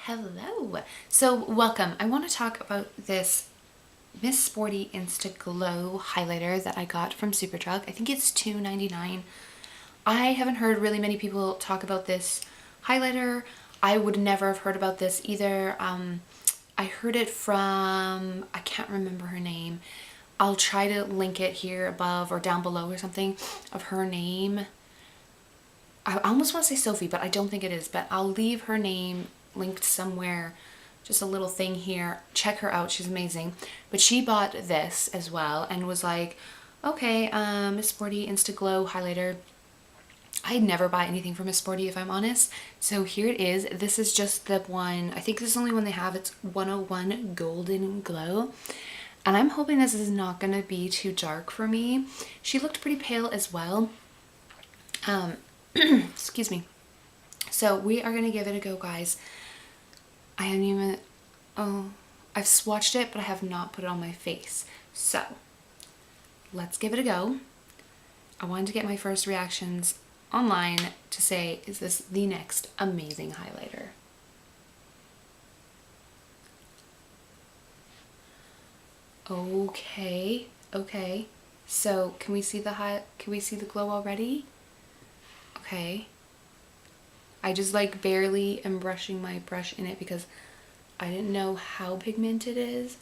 Hello. So welcome. I want to talk about this Miss Sporty InstaGlow highlighter that I got from Superdrug. I think it's $2.99. I haven't heard really many people talk about this highlighter. I would never have heard about this either. I heard it from, I can't remember her name. I'll try to link it here above or down below or something of her name. I almost want to say Sophie, but I don't think it is, but I'll leave her name linked somewhere, just a little thing here. Check her out, she's amazing. But she bought this as well and was like, okay, Miss Sporty InstaGlow highlighter. I never buy anything from Miss Sporty if I'm honest, so here it is. This is just the one, I think this is the only one they have. It's 101 Golden Glow, and I'm hoping this is not going to be too dark for me. She looked pretty pale as well. Excuse me. So we are going to give it a go, guys. I haven't even, I've swatched it, but I have not put it on my face. So let's give it a go. I wanted to get my first reactions online to say, is this the next amazing highlighter? Okay. So can we see the glow already? Okay. I just like barely am brushing my brush in it because I didn't know how pigmented it is.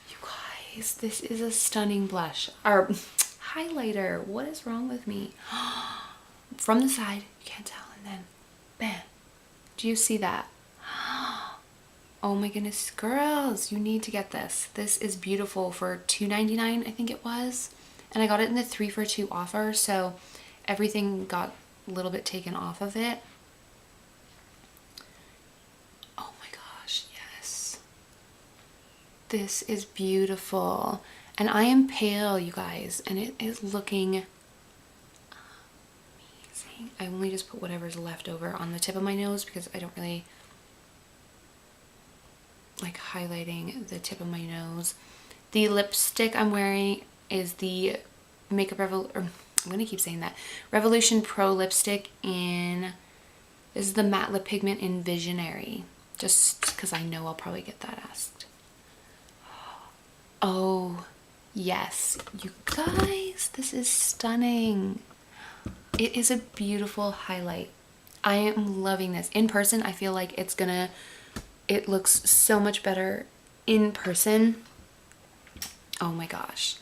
You guys, this is a stunning blush or highlighter. What is wrong with me? From the side, you can't tell, and then bam. Do you see that? Oh my goodness, girls, you need to get this. This is beautiful for $2.99, I think it was. And I got it in the 3 for 2 offer, so everything got a little bit taken off of it. Oh my gosh, yes. This is beautiful. And I am pale, you guys, and it is looking amazing. I only just put whatever's left over on the tip of my nose because I don't really like highlighting the tip of my nose. The lipstick I'm wearing is the I'm gonna keep saying that, Revolution Pro lipstick in, this is the matte lip pigment in Visionary, just because I know I'll probably get that asked. Oh yes, you guys, this is stunning. It is a beautiful highlight. I am loving this. In person, I feel like it looks so much better in person. Oh my gosh.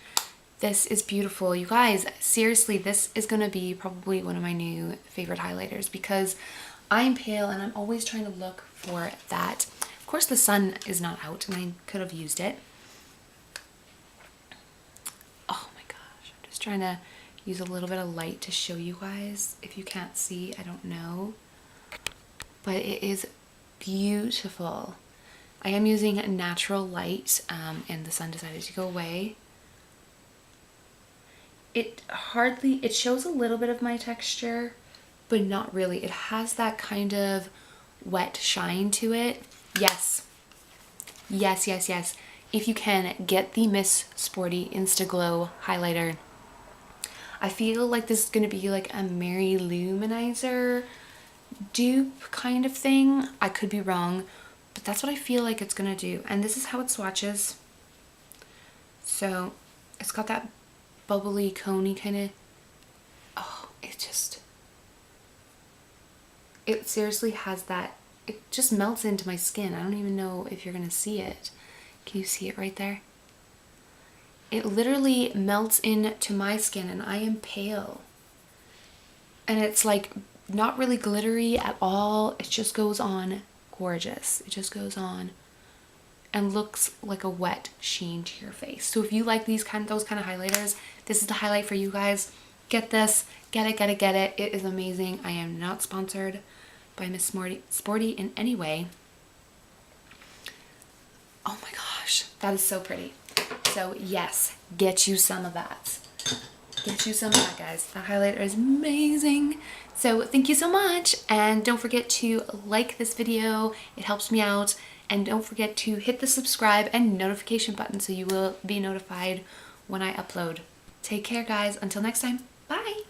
This is beautiful. You guys, seriously, this is going to be probably one of my new favorite highlighters because I'm pale and I'm always trying to look for that. Of course, the sun is not out and I could have used it. Oh my gosh. I'm just trying to use a little bit of light to show you guys. If you can't see, I don't know. But it is beautiful. I am using natural light and the sun decided to go away. It shows a little bit of my texture, but not really. It has that kind of wet shine to it. Yes. If you can, get the Miss Sporty InstaGlow highlighter. I feel like this is going to be like a Mary Luminizer dupe kind of thing. I could be wrong, but that's what I feel like it's going to do. And this is how it swatches. So it's got that bubbly, coney kind of, oh, it seriously has that, it just melts into my skin. I don't even know if you're gonna see it. Can you see it right there? It literally melts into my skin and I am pale. And it's like not really glittery at all. It just goes on gorgeous. It just goes on and looks like a wet sheen to your face. So if you like those kind of highlighters, this is the highlight for you guys. Get this, get it. It is amazing. I am not sponsored by Miss Sporty in any way. Oh my gosh, that is so pretty. So yes, get you some of that. Get you some of that, guys. The highlighter is amazing. So thank you so much, and don't forget to like this video. It helps me out. And don't forget to hit the subscribe and notification button so you will be notified when I upload. Take care, guys. Until next time. Bye.